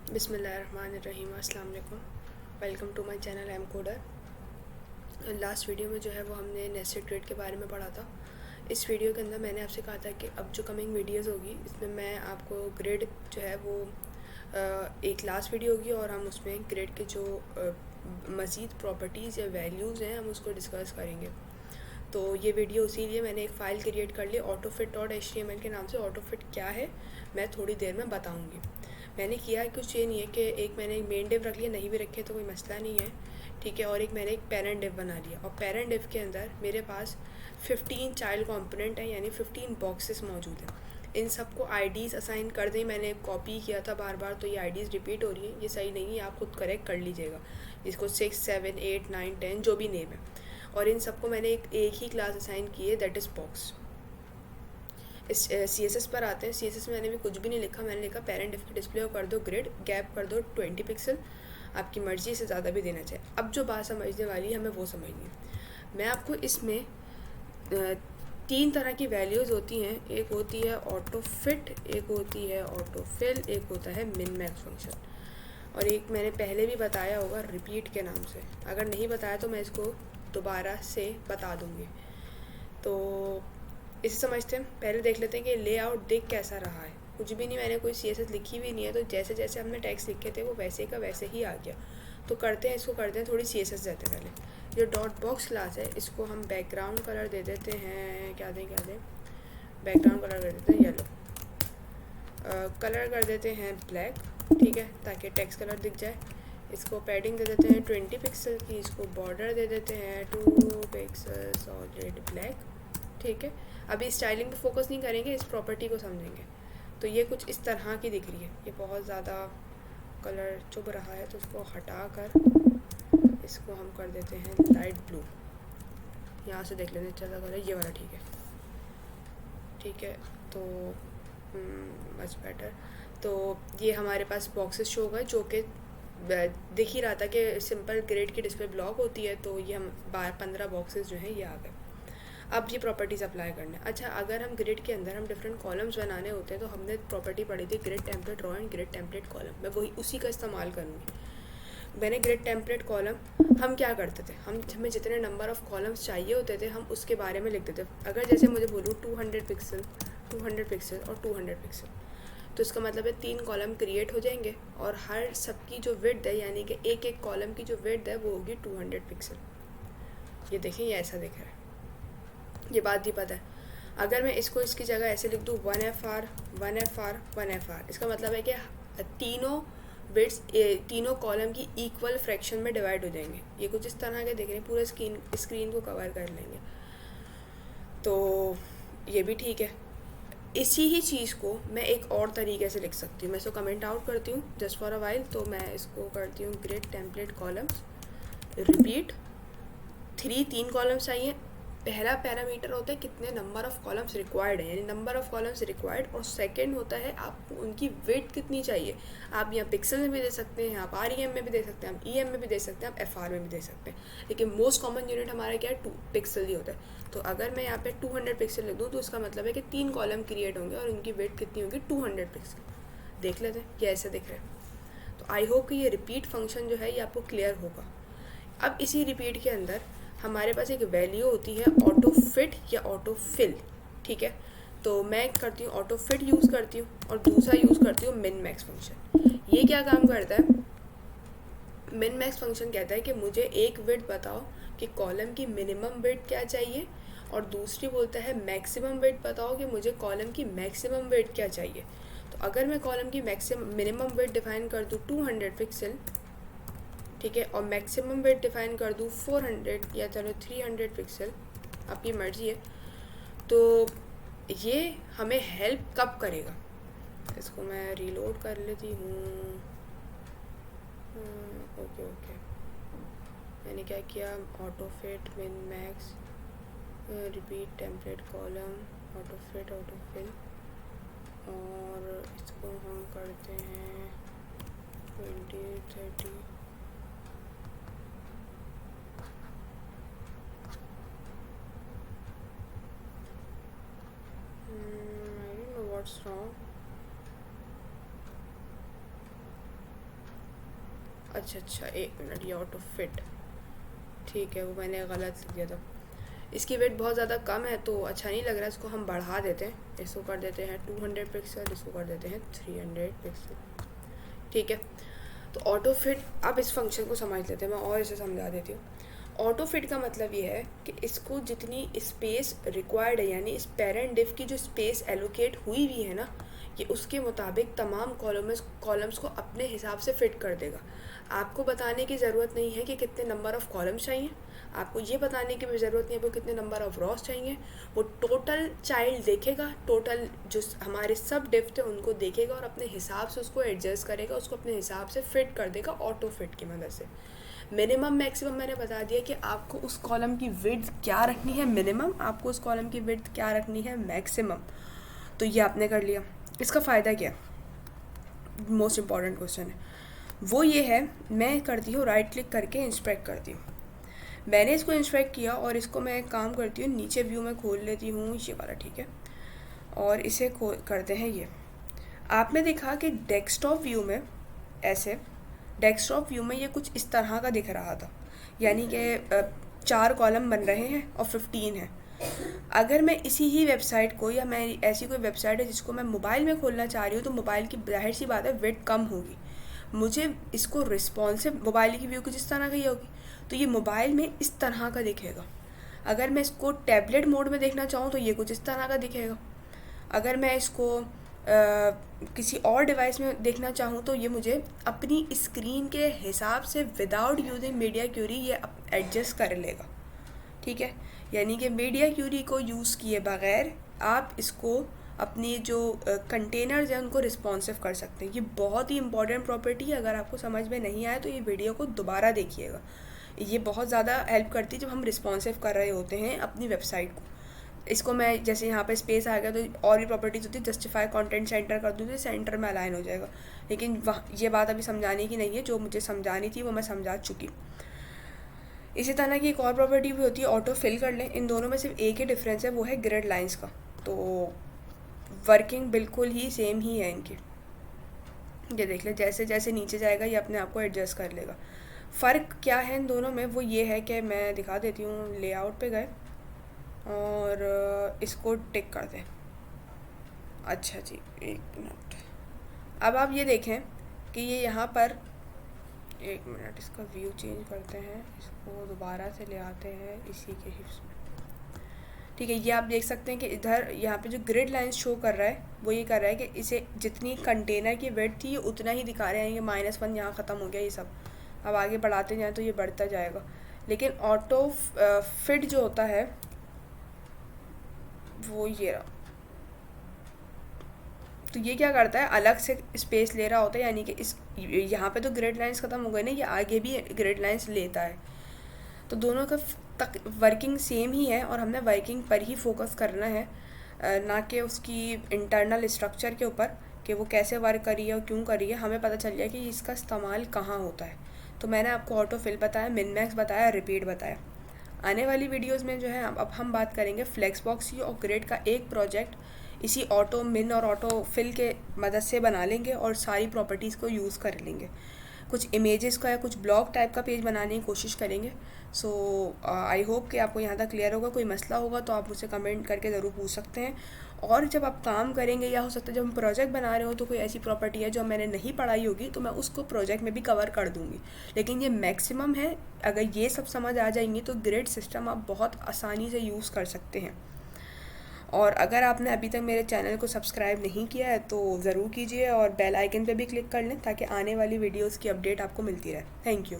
बिस्मिल्लाहिर्रहमानिर्रहीम, अस्सलाम वालेकुम। Welcome to my channel I am coder. Last video में जो है वो हमने नेस्टेड ग्रिड के बारे में पढ़ा था। इस वीडियो के अंदर मैंने आपसे कहा था कि अब जो कमिंग वीडियोस होगी इसमें मैं आपको ग्रिड जो है वो एक लास्ट वीडियो होगी और हम उसमें ग्रिड के जो मज़ीद प्रॉपर्टीज़ या वैल्यूज़ हैं हम उसको डिस्कस करेंगे। तो ये वीडियो इसीलिए मैंने एक फ़ाइल क्रिएट कर ली autofit.html के नाम से। ऑटोफिट क्या है मैं थोड़ी देर में बताऊंगी। मैंने किया है कुछ ये नहीं है कि एक मैंने एक मेन डिव रख लिया, नहीं भी रखे तो कोई मसला नहीं है, ठीक है। और एक मैंने एक पेरेंट डिव बना लिया और पेरेंट डिव के अंदर मेरे पास 15 चाइल्ड कंपोनेंट है, यानी 15 बॉक्सेस मौजूद हैं। इन सबको आईडीज़ असाइन कर दें। मैंने कॉपी किया था बार बार तो ये आईडीज़ रिपीट हो रही हैं, ये सही नहीं है, आप खुद करेक्ट कर लीजिएगा। इसको 6, 7, 8, 9, 10 जो भी नेम है, और इन सबको मैंने एक ही क्लास असाइन की है, दैट इज़ बॉक्स। इस CSS पर आते हैं। CSS में मैंने भी कुछ भी नहीं लिखा, मैंने लिखा पेरेंट डिफ की डिस्प्ले को कर दो ग्रिड, गैप कर दो 20 पिक्सल, आपकी मर्ज़ी से ज़्यादा भी देना चाहिए। अब जो बात समझने वाली है हमें वो समझनी है। मैं आपको इसमें 3 तरह की वैल्यूज़ होती हैं। एक होती है ऑटो फिट, एक होती है ऑटो फिल, एक होता है मिन मैक्स फंक्शन, और एक मैंने पहले भी बताया होगा रिपीट के नाम से। अगर नहीं बताया तो मैं इसको दोबारा से बता दूँगी। तो इसे समझते हैं। पहले देख लेते हैं कि लेआउट दिख कैसा रहा है। कुछ भी नहीं, मैंने कोई CSS लिखी भी नहीं है, तो जैसे जैसे हमने टेक्स्ट लिखे थे वो वैसे का वैसे ही आ गया। तो करते हैं, इसको करते हैं थोड़ी CSS देते हैं पहले। जो डॉट बॉक्स क्लास है इसको हम बैकग्राउंड कलर दे देते हैं, क्या दें बैकग्राउंड कलर कर देते हैं येलो, कलर कर देते हैं ब्लैक, ठीक है, ताकि टेक्स्ट कलर दिख जाए। इसको पैडिंग दे देते हैं 20 पिक्सल की, इसको बॉर्डर दे देते हैं 2 पिक्सल सॉलिड ब्लैक, ठीक है। अभी स्टाइलिंग पे फोकस नहीं करेंगे, इस प्रॉपर्टी को समझेंगे। तो ये कुछ इस तरह की दिख रही है, ये बहुत ज़्यादा कलर चुभ रहा है तो इसको हटा कर इसको हम कर देते हैं लाइट ब्लू। यहाँ से देख लेते हैं, अच्छा कलर ये वाला, ठीक है, ठीक है। तो मच बेटर। तो ये हमारे पास बॉक्सेस शो होगा, जो कि दिख ही रहा था कि सिंपल ग्रिड की डिस्प्ले ब्लॉक होती है, तो ये हम 15 बॉक्सेस जो हैं ये आ गए। अब ये प्रॉपर्टीज़ अप्लाई करने। अच्छा, अगर हम ग्रिड के अंदर हम डिफरेंट कॉलम्स बनाने होते हैं तो हमने प्रॉपर्टी पढ़ी थी grid template row and grid template column. मैं वही उसी का इस्तेमाल करूँगी। मैंने ग्रिड टेम्पलेट कॉलम, हम क्या करते थे, हमें जितने नंबर ऑफ़ कॉलम्स चाहिए होते थे हम उसके बारे में लिख देते। अगर जैसे मुझे बोलूँ 200 पिक्सल, 200 पिक्सल और 200 पिक्सल, तो इसका मतलब है 3 कॉलम क्रिएट हो जाएंगे और हर सबकी जो विड्थ है, यानी कि एक एक कॉलम की जो विड्थ है वो होगी 200 पिक्सल। ये देखें, ये ऐसा दिख रहा है, ये बात ही पता है। अगर मैं इसको इसकी जगह ऐसे लिख दूँ 1FR 1FR 1FR, इसका मतलब है कि तीनों बिट्स तीनों कॉलम की इक्वल फ्रैक्शन में डिवाइड हो जाएंगे। ये कुछ इस तरह के देख रहे हैं, पूरे स्क्रीन को कवर कर लेंगे, तो ये भी ठीक है। इसी ही चीज़ को मैं एक और तरीके से लिख सकती हूँ। मैं इसको कमेंट आउट करती हूँ जस्ट फॉर अ वाइल, तो मैं इसको करती हूँ grid template columns repeat 3 columns चाहिए। पहला पैरामीटर होता है कितने नंबर ऑफ़ कॉलम्स रिक्वायर्ड है, यानी नंबर ऑफ़ कॉलम्स रिक्वायर्ड, और सेकंड होता है आपको उनकी वेट कितनी चाहिए। आप यहाँ पिक्सल में भी दे सकते हैं, आप REM में भी दे सकते हैं, आप EM में भी दे सकते हैं, आप FR में भी दे सकते हैं, लेकिन मोस्ट कॉमन यूनिट हमारा क्या है, 2 पिक्सल ही होता है। तो अगर मैं यहाँ पे 200 पिक्सल लिख दूँ तो इसका मतलब है कि 3 कॉलम क्रिएट होंगे और उनकी वेट कितनी होगी, 200 पिक्सल। देख लेते हैं ये ऐसा दिख रहा है। तो आई होप कि ये रिपीट फंक्शन जो है ये आपको क्लियर होगा। अब इसी रिपीट के अंदर हमारे पास एक वैल्यू होती है ऑटो फिट या ऑटो फिल, ठीक है। तो मैं करती हूँ ऑटो फिट यूज़ करती हूँ और दूसरा यूज़ करती हूँ मिन मैक्स फंक्शन। ये क्या काम करता है, मिन मैक्स फंक्शन कहता है कि मुझे एक विड्थ बताओ कि कॉलम की मिनिमम विड्थ क्या चाहिए, और दूसरी बोलता है मैक्सिमम विड्थ बताओ कि मुझे कॉलम की मैक्सिमम विड्थ क्या चाहिए। तो अगर मैं कॉलम की मिनिमम विड्थ डिफाइन कर दूँ 200 पिक्सल, ठीक है, और मैक्सिमम वेट डिफाइन कर दूँ 400 या चलो 300 पिक्सल, आपकी मर्ज़ी है, तो ये हमें हेल्प कब करेगा। इसको मैं रीलोड कर लेती हूँ। ओके, मैंने क्या किया, auto fit min max repeat template column auto fit auto fill, और इसको हम करते हैं 20, 30। I don't know what's wrong. अच्छा, एक मिनट, ये ऑटो फिट, ठीक है, वो मैंने गलत लिख दिया था। इसकी वेट बहुत ज़्यादा कम है तो अच्छा नहीं लग रहा है, इसको हम बढ़ा देते हैं, इसको कर देते हैं 200 पिक्सल, इसको कर देते हैं 300 पिक्सल, ठीक है। तो ऑटो फिट, अब इस फंक्शन को समझ लेते हैं, मैं और इसे समझा देती हूँ। ऑटो फिट का मतलब ये है कि इसको जितनी स्पेस रिक्वायर्ड है, यानी इस पेरेंट डिव की जो स्पेस एलोकेट हुई हुई है ना, ये उसके मुताबिक तमाम कॉलम्स को अपने हिसाब से फिट कर देगा। आपको बताने की ज़रूरत नहीं है कि कितने नंबर ऑफ़ कॉलम्स चाहिए, आपको ये बताने की भी ज़रूरत नहीं है वो कितने नंबर ऑफ़ रॉस चाहिए। वो टोटल चाइल्ड देखेगा, टोटल जो हमारे सब डिव थे उनको देखेगा और अपने हिसाब से उसको एडजस्ट करेगा, उसको अपने हिसाब से फिट कर देगा ऑटो फिट की मदद से। मिनिमम मैक्सिमम मैंने बता दिया कि आपको उस कॉलम की विड्थ क्या रखनी है मिनिमम, आपको उस कॉलम की विड्थ क्या रखनी है मैक्सिमम। तो ये आपने कर लिया। इसका फ़ायदा क्या है, मोस्ट इम्पॉर्टेंट क्वेश्चन है, वो ये है, मैं करती हूँ राइट क्लिक करके इंस्पेक्ट करती हूँ। मैंने इसको इंस्पेक्ट किया और इसको मैं एक काम करती हूँ, नीचे व्यू में खोल लेती हूँ ये वाला, ठीक है, और इसे करते हैं ये। आपने देखा कि डेस्कटॉप व्यू में ऐसे, डेस्कटॉप व्यू में ये कुछ इस तरह का दिख रहा था, यानी कि 4 कॉलम बन रहे हैं और 15 है। अगर मैं इसी ही वेबसाइट को, या मैं ऐसी कोई वेबसाइट है जिसको मैं मोबाइल में खोलना चाह रही हूँ, तो मोबाइल की जाहिर सी बात है वेट कम होगी, मुझे इसको रिस्पॉन्सिव मोबाइल की व्यू की जिस तरह की होगी तो ये मोबाइल में इस तरह का दिखेगा। अगर मैं इसको टैबलेट मोड में देखना चाहूँ तो ये कुछ इस तरह का दिखेगा। अगर मैं इसको किसी और डिवाइस में देखना चाहूँ तो ये मुझे अपनी स्क्रीन के हिसाब से विदाउट यूजिंग मीडिया क्यूरी ये एडजस्ट कर लेगा, ठीक है। यानी कि मीडिया क्यूरी को यूज़ किए बगैर आप इसको अपनी जो कंटेनर्स हैं उनको रिस्पॉन्सिव कर सकते हैं। ये बहुत ही इंपॉर्टेंट प्रॉपर्टी है, अगर आपको समझ में नहीं आए तो ये वीडियो को दोबारा देखिएगा, ये बहुत ज़्यादा हेल्प करती है जब हम रिस्पॉन्सिव कर रहे होते हैं अपनी वेबसाइट को। इसको मैं जैसे यहाँ पे स्पेस आ गया तो और भी प्रॉपर्टीज़ होती है, जस्टिफाई कंटेंट सेंटर कर दूँ तो सेंटर में अलाइन हो जाएगा, लेकिन ये बात अभी समझाने की नहीं है, जो मुझे समझानी थी वो मैं समझा चुकी। इसी तरह की एक और प्रॉपर्टी भी होती है ऑटो फिल कर लें। इन दोनों में सिर्फ एक ही डिफरेंस है, वो है ग्रिड लाइंस का, तो वर्किंग बिल्कुल ही सेम ही है इनकी। ये देख लें, जैसे जैसे नीचे जाएगा ये अपने आप को एडजस्ट कर लेगा। फ़र्क क्या है इन दोनों में, वो ये है कि मैं दिखा देती हूँ, लेआउट पे गए और इसको टिक कर दें। अच्छा जी, एक मिनट, अब आप ये देखें कि ये यहाँ पर, एक मिनट, इसका व्यू चेंज करते हैं, इसको दोबारा से ले आते हैं इसी के हिस्से में, ठीक है। ये आप देख सकते हैं कि इधर यहाँ पे जो ग्रिड लाइंस शो कर रहा है वो ये कर रहा है कि इसे जितनी कंटेनर की वेट थी उतना ही दिखा रहे हैं, ये -1 यहाँ ख़त्म हो गया ये सब। अब आगे बढ़ाते जाएँ तो ये बढ़ता जाएगा, लेकिन ऑटो फिट जो होता है वो ये रहा, तो ये क्या करता है, अलग से स्पेस ले रहा होता है, यानी कि इस यहाँ पे तो ग्रिड लाइंस ख़त्म हो गए ना, ये आगे भी ग्रिड लाइंस लेता है। तो दोनों का तक वर्किंग सेम ही है और हमने वर्किंग पर ही फोकस करना है, ना कि उसकी इंटरनल स्ट्रक्चर के ऊपर कि वो कैसे वर्क करी है और क्यों करी है। हमें पता चल जाए कि इसका इस्तेमाल कहाँ होता है। तो मैंने आपको ऑटो फिल बताया, मिन मैक्स बताया, रिपीट बताया। आने वाली वीडियोस में जो है अब हम बात करेंगे फ्लेक्सबॉक्स की, और ग्रिड का एक प्रोजेक्ट इसी ऑटो मिन और ऑटो फिल के मदद से बना लेंगे और सारी प्रॉपर्टीज़ को यूज़ कर लेंगे। कुछ इमेजेस का या कुछ ब्लॉग टाइप का पेज बनाने की कोशिश करेंगे। सो आई होप कि आपको यहाँ तक क्लियर होगा। कोई मसला होगा तो आप मुझसे कमेंट करके ज़रूर पूछ सकते हैं। और जब आप काम करेंगे, या हो सकता है जब हम प्रोजेक्ट बना रहे हो तो कोई ऐसी प्रॉपर्टी है जो मैंने नहीं पढ़ाई होगी तो मैं उसको प्रोजेक्ट में भी कवर कर दूँगी, लेकिन ये मैक्सिमम है। अगर ये सब समझ आ जाएंगी तो ग्रिड सिस्टम आप बहुत आसानी से यूज़ कर सकते हैं। और अगर आपने अभी तक मेरे चैनल को सब्सक्राइब नहीं किया है तो ज़रूर कीजिए और बेल आइकन पे भी क्लिक कर लें ताकि आने वाली वीडियोस की अपडेट आपको मिलती रहे। Thank you.